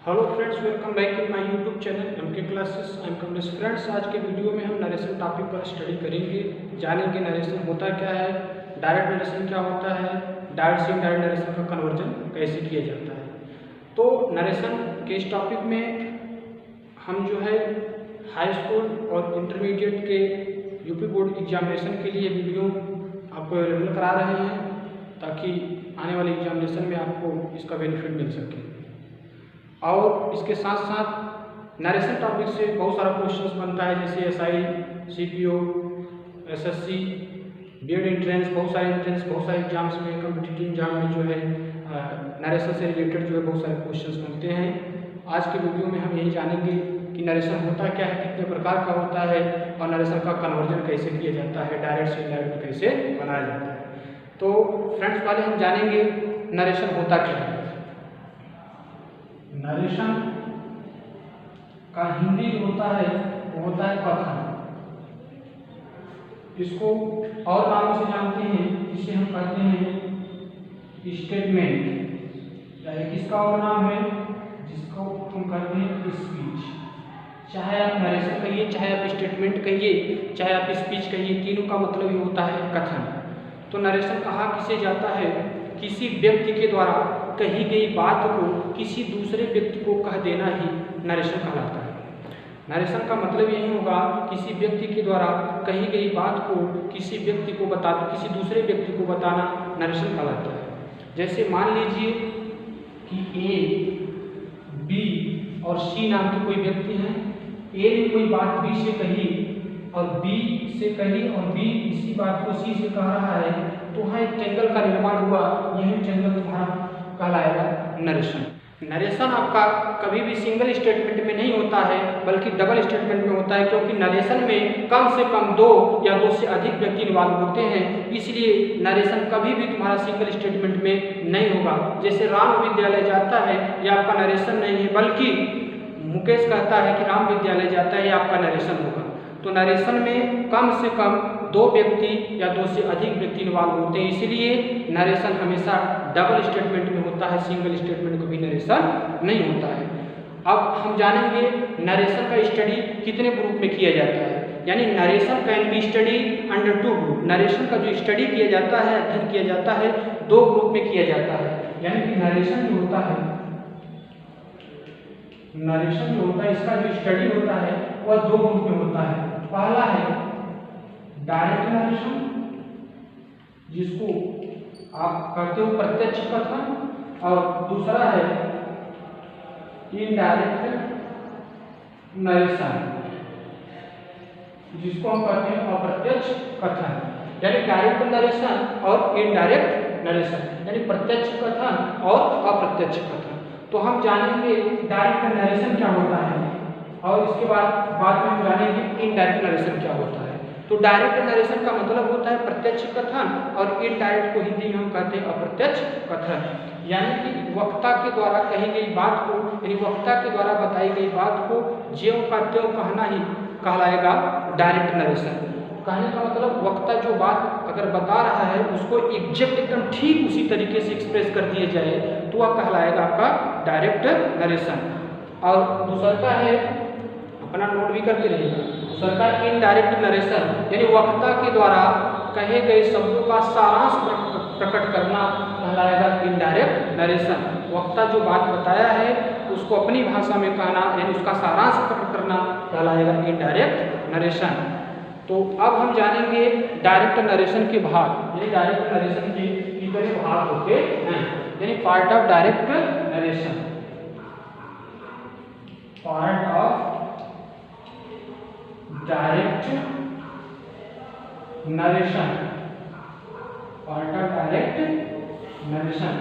Hello friends, welcome back to my YouTube channel MK classes. I am Kamlesh. Friends, आज के video में हम narration topic पर study करेंगे, जानेंगे नरेशन होता क्या है, डायरेक्ट नरेशन क्या होता है, डायरेक्ट से इनडायरेक्ट नरेशन का कन्वर्जन कैसे किया जाता है। तो नरेशन के इस टॉपिक में हम जो है हाई स्कूल और इंटरमीडिएट के यूपी बोर्ड एग्जामिनेशन के लिए वीडियो आपको अवेलेबल करा रहे हैं ताकि आने वाले एग्जामिनेशन में आपको इसका बेनिफिट मिल सके। और इसके साथ साथ नरेशन टॉपिक से बहुत सारा क्वेश्चंस बनता है, जैसे SI, CPO, SSC, BEd entrance, बहुत सारे एग्जाम्स में, कॉम्पिटिटिव एग्जाम में जो है नरेशन से रिलेटेड जो है बहुत सारे क्वेश्चंस बनते हैं। आज के वीडियो में हम यही जानेंगे कि नरेशन होता क्या है, कितने प्रकार का होता है और नरेशन का कन्वर्जन कैसे किया जाता है, डायरेक्ट से इनडायरेक्ट कैसे बनाया जाता है। तो फ्रेंड्स, पहले हम जानेंगे नरेशन होता क्या है। नरेशन का हिंदी जो होता है वो होता है कथन। इसको और नामों से जानते हैं, जिसे हम कहते हैं स्टेटमेंट, या किसका और नाम है जिसको हम कहते हैं स्पीच। चाहे आप नरेशन कहिए, चाहे आप स्टेटमेंट कहिए, चाहे आप स्पीच कहिए, तीनों का मतलब ये होता है कथन। तो नरेशन कहा किसे जाता है, किसी व्यक्ति के द्वारा कही गई बात को किसी दूसरे व्यक्ति को कह देना ही नरेशन कहलाता है। नरेशन का मतलब यही होगा, किसी व्यक्ति के द्वारा कही गई बात को किसी व्यक्ति को किसी दूसरे व्यक्ति को बताना नरेशन कहलाता है। जैसे मान लीजिए कि ए, बी और सी नाम के कोई व्यक्ति हैं। ए ने कोई बात बी से कही और बी से कही और बी इसी बात को सी से कह रहा है, तो वहाँ एक ट्रेंगल का निर्माण हुआ। यही ट्रेंगल तुम्हारा कहलाएगा नरेशन। नरेशन आपका कभी भी सिंगल स्टेटमेंट में नहीं होता है, बल्कि डबल स्टेटमेंट में होता है, क्योंकि नरेशन में कम से कम दो या दो से अधिक व्यक्ति इन्वॉल्व होते हैं। इसलिए नरेशन कभी भी तुम्हारा सिंगल स्टेटमेंट में नहीं होगा। जैसे राम विद्यालय जाता है, यह आपका नरेशन नहीं है, बल्कि मुकेश कहता है कि राम विद्यालय जाता है, यह आपका नरेशन होगा। तो नरेशन में कम से कम दो व्यक्ति या दो से अधिक व्यक्ति इन्वॉल्व होते हैं, इसलिए नरेशन हमेशा डबल स्टेटमेंट में होता है, सिंगल स्टेटमेंट कभी नरेशन नहीं होता है। अब हम जानेंगे नरेशन का स्टडी कितने ग्रुप में किया जाता है, यानी narration can be study under 2 group. Narration का जो स्टडी किया जाता है, अध्ययन किया जाता है, 2 ग्रुप में किया जाता है। यानी कि नरेशन जो होता है, इसका जो स्टडी होता है वह 2 ग्रुप में होता है। पहला है डायरेक्ट नरेशन, जिसको आप कहते हो प्रत्यक्ष कथन, और दूसरा है इनडायरेक्ट नरेशन, जिसको हम कहते हैं अप्रत्यक्ष कथन। यानी डायरेक्ट नरेशन और इनडायरेक्ट नरेशन, यानी प्रत्यक्ष कथन और अप्रत्यक्ष कथन। तो हम जानेंगे डायरेक्ट नरेशन क्या होता है, और इसके बाद में हम जानेंगे इनडायरेक्ट नरेशन क्या होता है। तो डायरेक्ट नरेशन का मतलब होता है प्रत्यक्ष कथन, और इनडायरेक्ट को हिंदी में हम कहते हैं अप्रत्यक्ष कथन। यानी कि वक्ता के द्वारा कही गई बात को, यानी वक्ता के द्वारा बताई गई बात को ज्यों का त्यों कहना ही कहलाएगा डायरेक्ट नरेशन। कहने का मतलब वक्ता जो बात अगर बता रहा है उसको एग्जैक्ट एकदम ठीक उसी तरीके से एक्सप्रेस कर दिया जाए, तो वह कहलाएगा आपका डायरेक्ट नरेशन। और दूसरा का है, अपना नोट भी करके रहिएगा, दूसरा का इनडायरेक्ट नरेशन, यानी वक्ता के द्वारा कहे गए शब्दों का सारांश प्रकट करना कहलाएगा इनडायरेक्ट नरेशन। वक्ता जो बात बताया है उसको अपनी भाषा में कहना, यानी उसका सारांश प्रकट करना कहलाएगा इनडायरेक्ट नरेशन। तो अब हम जानेंगे डायरेक्ट नरेशन के भाग, यानी डायरेक्ट नरेशन के कितने भाग होते हैं, यानी part of direct narration. Part of direct narration, part of direct narration,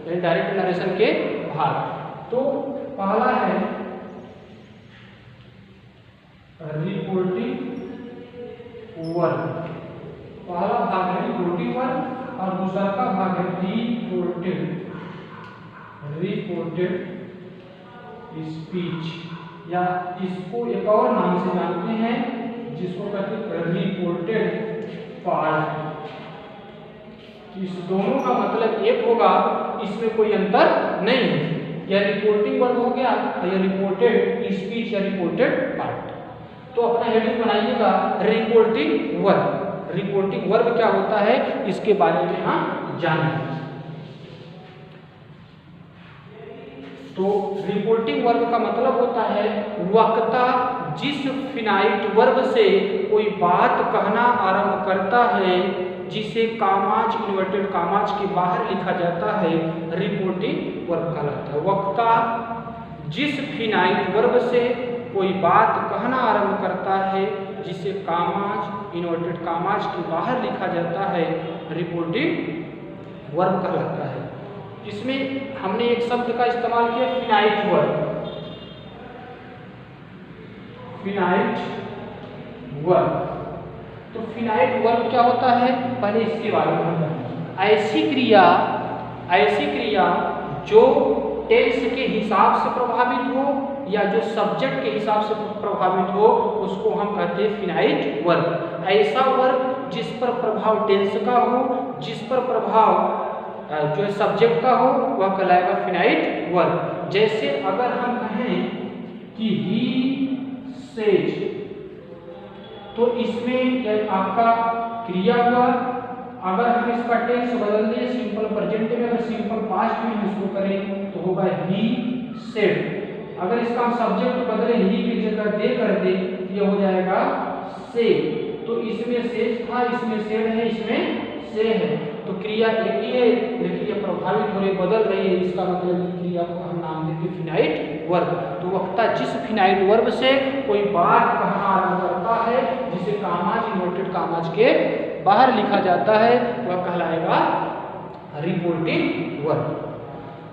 यानी डायरेक्ट नरेशन के भाग। तो पहला है रिपोर्टिंग वर्क, पहला भाग है रिपोर्टिंग वर्क, और दूसरा का भाग है रिपोर्टेड स्पीच, या इसको एक और नाम से जानते हैं जिसको कहते हैं रिपोर्टेड पार्ट। इस दोनों का मतलब एक होगा, इसमें कोई अंतर नहीं है। या रिपोर्टिंग वर्ब हो गया या रिपोर्टेड स्पीच या रिपोर्टेड पार्ट। तो अपना हेडिंग बनाइएगा रिपोर्टिंग वर्ब। रिपोर्टिंग वर्ब क्या होता है इसके बारे में हम जानेंगे। तो रिपोर्टिंग वर्ब का मतलब होता है वक्ता जिस फिनाइट वर्ब से कोई बात कहना आरंभ करता है जिसे कामाज इन्वर्टेड कामाज के बाहर लिखा जाता है, रिपोर्टिंग वर्ब कहलाता है। वक्ता जिस फिनाइट वर्ब से कोई बात कहना आरंभ करता है जिसे कामाज इन्वर्टेड कामाज के बाहर लिखा जाता है, रिपोर्टिंग वर्ब कहलाता है। इसमें हमने एक शब्द का इस्तेमाल किया फिनाइट वर्ब। फिनाइट वर्ब, तो फिनाइट वर्ब क्या होता है पहले इसके बारे में हम जानेंगे। ऐसी क्रिया जो टेंस के हिसाब से प्रभावित हो या जो सब्जेक्ट के हिसाब से प्रभावित हो उसको हम कहते हैं फिनाइट वर्ब। ऐसा वर्ब जिस पर प्रभाव टेंस का हो, जिस पर प्रभाव जो सब्जेक्ट का हो वह कहलाएगा फिनाइट वर्ब। जैसे अगर हम कहें कि ही सेज, तो इसमें आपका क्रिया हुआ। अगर हम इसका टेंस बदल दें सिंपल प्रेजेंट में, अगर सिंपल पास्ट में हम इसको करें तो होगा ही सेड। अगर इसका हम सब्जेक्ट बदले ही की जगह दे कर दे ये हो जाएगा से। तो इसमें सेज था, इसमें सेड है, इसमें से है। तो क्रिया एक ही है लेकिन ये प्रभावित हो रही बदल रही है, इसका मतलब क्रिया को हम नाम देते हैं फिनाइट वर्ब। तो वक्ता जिस फिनाइट वर्ब से कोई बात कहना आरंभ करता है जिसे कामाज इन्वर्टेड कामाज के बाहर लिखा जाता है वह कहलाएगा रिपोर्टिंग वर्ब।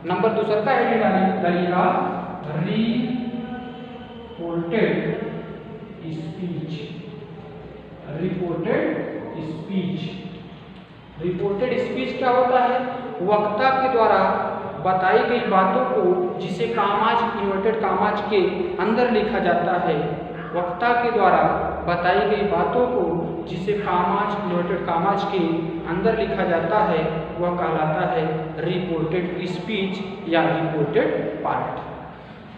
नंबर दूसरा का हेडिंग डालिएगा reported speech. Reported speech, reported speech क्या होता है वक्ता के द्वारा बताई गई बातों को जिसे कामाज इन्वर्टेड कामाज के अंदर लिखा जाता है। वक्ता के द्वारा बताई गई बातों को जिसे कामाज इन्वर्टेड कामाज के अंदर लिखा जाता है वह कहलाता है रिपोर्टेड स्पीच या रिपोर्टेड पार्ट।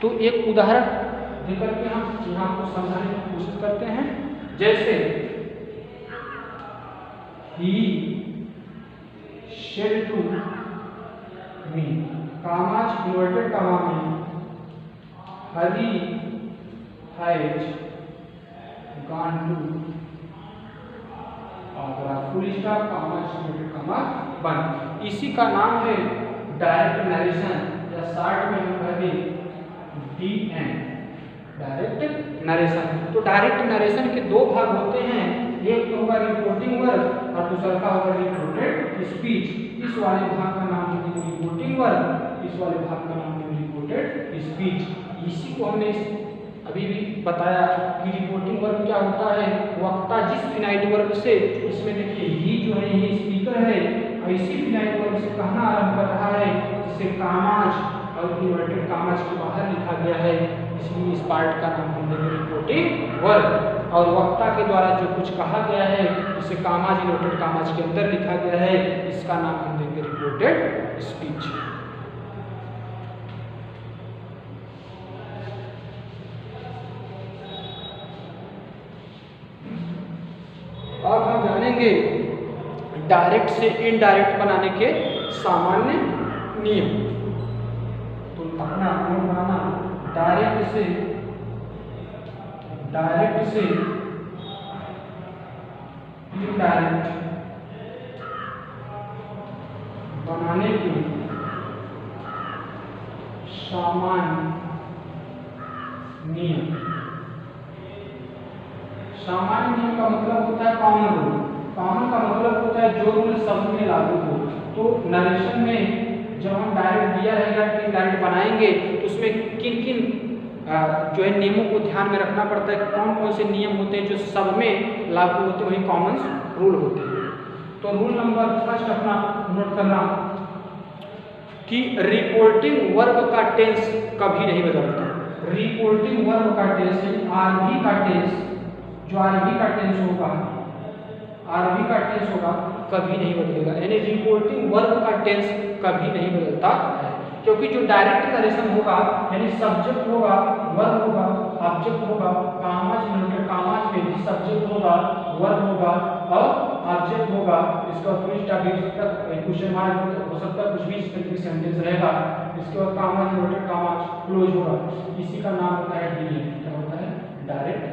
तो एक उदाहरण देकर के हम यहाँ को समझाने की कोशिश करते हैं। जैसे ही said to me, commas inverted comma में हरी हैज गॉन टू और full stop commas inverted comma बंद। इसी का नाम है डायरेक्ट नरेशन या शॉर्ट में हम कहते DN, डायरेक्ट नरेशन। तो डायरेक्ट नरेशन के दो भाग होते हैं, एक तो होगा रिपोर्टिंग वर्ब और दूसरा का होगा रिपोर्टेड स्पीच। इस वाले भाग का नाम है रिपोर्टिंग वर्ब, इस वाले भाग का नाम है रिपोर्टेड स्पीच। इसी को हमने अभी भी बताया कि रिपोर्टिंग वर्ब क्या होता है वक्ता जिस फिनाइट वर्ब से, इसमें देखिए ही जो है ये स्पीकर है, ऐसी फिनाइट वर्ब से कहना आरंभ कर रहा है जिसे कामाज और इन्वर्टेड कामाज के बाहर लिखा गया है, इसलिए इस पार्ट का नाम हम देंगे रिपोर्टिंग वर्ब। और वक्ता के द्वारा जो कुछ कहा गया है जिसे कामाज इन्वर्टेड कामाज के अंदर लिखा गया है इसका नाम हम देंगे रिपोर्टेड स्पीच। अब हम जानेंगे डायरेक्ट से इनडायरेक्ट बनाने के सामान्य नियम। तो अपना नियम बनाना डायरेक्ट से इनडायरेक्ट बनाने के सामान्य नियम। सामान्य नियम का मतलब होता है कॉमन रूल। कॉमन का मतलब होता है जो रूल सब में लागू हो। तो नरेशन में जब हम डायरेक्ट दिया रहेगा कि इनडायरेक्ट बनाएंगे तो उसमें किन किन जो है नियमों को ध्यान में रखना पड़ता है, कौन कौन से नियम होते हैं जो सब में लागू होते हैं, वही कॉमन रूल होते हैं। तो रूल नंबर फर्स्ट अपना नोट करना कि रिपोर्टिंग वर्ब का टेंस कभी नहीं बदलता। रिपोर्टिंग वर्ब का टेंस आरवी का टेंस, जो आरवी का टेंस होगा, आरवी का टेंस होगा कभी नहीं बदलेगा, यानी रिपोर्टिंग वर्ब का टेंस कभी नहीं बदलता है। क्योंकि जो डायरेक्ट नरेशन होगा यानी सब्जेक्ट होगा, वर्ब होगा, ऑब्जेक्ट होगा, कामाज इन्वर्टेड कामाज में भी सब्जेक्ट होगा, वर्ब होगा और ऑब्जेक्ट होगा। इसका फुल स्टॉप भी हो सकता है, क्वेश्चन मार्क हो सकता है, कुछ भी इस तरीके से सेंटेंस रहेगा। इसके बाद कामाज इन्वर्टेड कामाज क्लोज होगा, इसी का नाम होता है डीएन। क्या होता है? Direct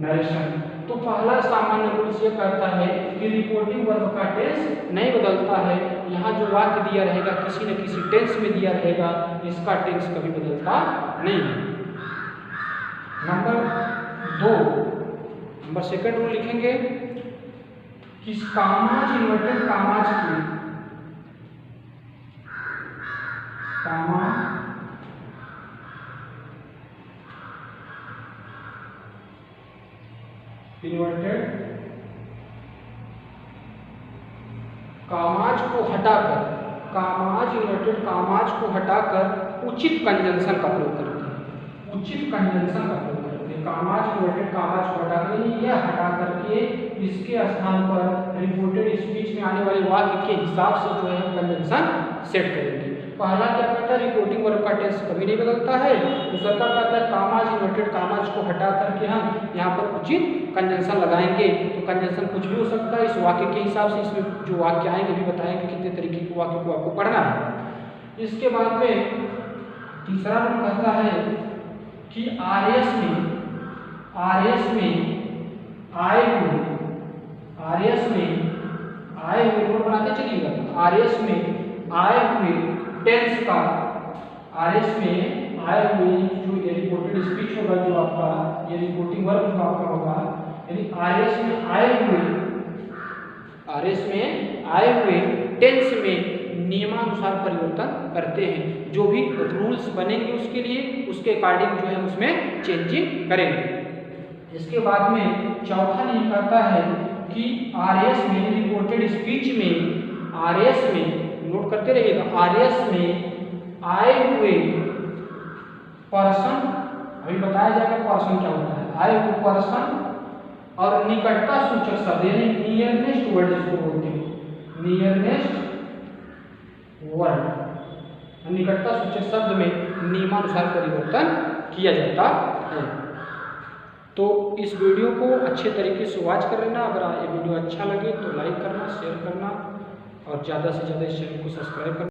narration. तो पहला सामान्य रूल्स ये कहता है कि रिपोर्टिंग वर्ब का टेंस नहीं बदलता है। यहाँ जो वाक्य दिया रहेगा किसी न किसी टेंस में दिया रहेगा, इसका टेंस कभी बदलता नहीं है। नंबर सेकंड रूल लिखेंगे कि कामाज इन्वर्टेड कामाज की इन्वर्टेड कामाज को हटाकर, कामाज इन्वर्टेड कामाज को हटाकर उचित कंजंक्शन का प्रयोग करते हैं। उचित कंजंक्शन का प्रयोग करते हैं। कामाज इन्वर्टेड कामाज को हटाकर, यह हटा करके इसके स्थान पर रिपोर्टेड स्पीच में आने वाले वाक्य के हिसाब से जो है कंजंक्शन सेट करेंगे। पहला क्या कहता है? रिपोर्टिंग वर्ब का टेंस कभी नहीं बदलता है। दूसरा क्या कहता है? कामाज इन्वर्टेड कामाज को हटा करके हम यहाँ पर उचित कंजंक्शन लगाएंगे। तो कंजंक्शन कुछ भी हो सकता है, इस वाक्य के हिसाब से इसमें जो वाक्य आएंगे भी बताएंगे कितने तरीके के वाक्य को आपको पढ़ना है। इसके बाद में तीसरा रूल कहता है कि आरएस में आए हुए नोट बनाते चलिएगा। आरएस में आए हुए टेंस का, आरएस में आए हुए जो ये रिपोर्टेड स्पीच होगा, जो आपका ये रिपोर्टिंग वर्ब जो आपका होगा, यानी आरएस में आए हुए टेंस में नियमानुसार परिवर्तन करते हैं। जो भी रूल्स बनेंगे उसके लिए, उसके अकॉर्डिंग जो है उसमें चेंजिंग करेंगे। इसके बाद में चौथा नियम कहता है कि आरएस में रिपोर्टेड स्पीच में, आरएस में नोट करते रहिएगा, आरएस में आए हुए पर्सन, अभी बताया जाएगा पर्सन क्या होता है। आए हुए पर्सन और निकटता सूचक शब्द यानी नियरनेस्ट वर्ड जिसको बोलते हैं, नियरनेस्ट वर्ड, निकटता सूचक शब्द में नियमानुसार परिवर्तन किया जाता है। तो इस वीडियो को अच्छे तरीके से वॉच कर लेना। अगर ये वीडियो अच्छा लगे तो लाइक करना, शेयर करना और ज़्यादा से ज़्यादा इस चैनल को सब्सक्राइब करना।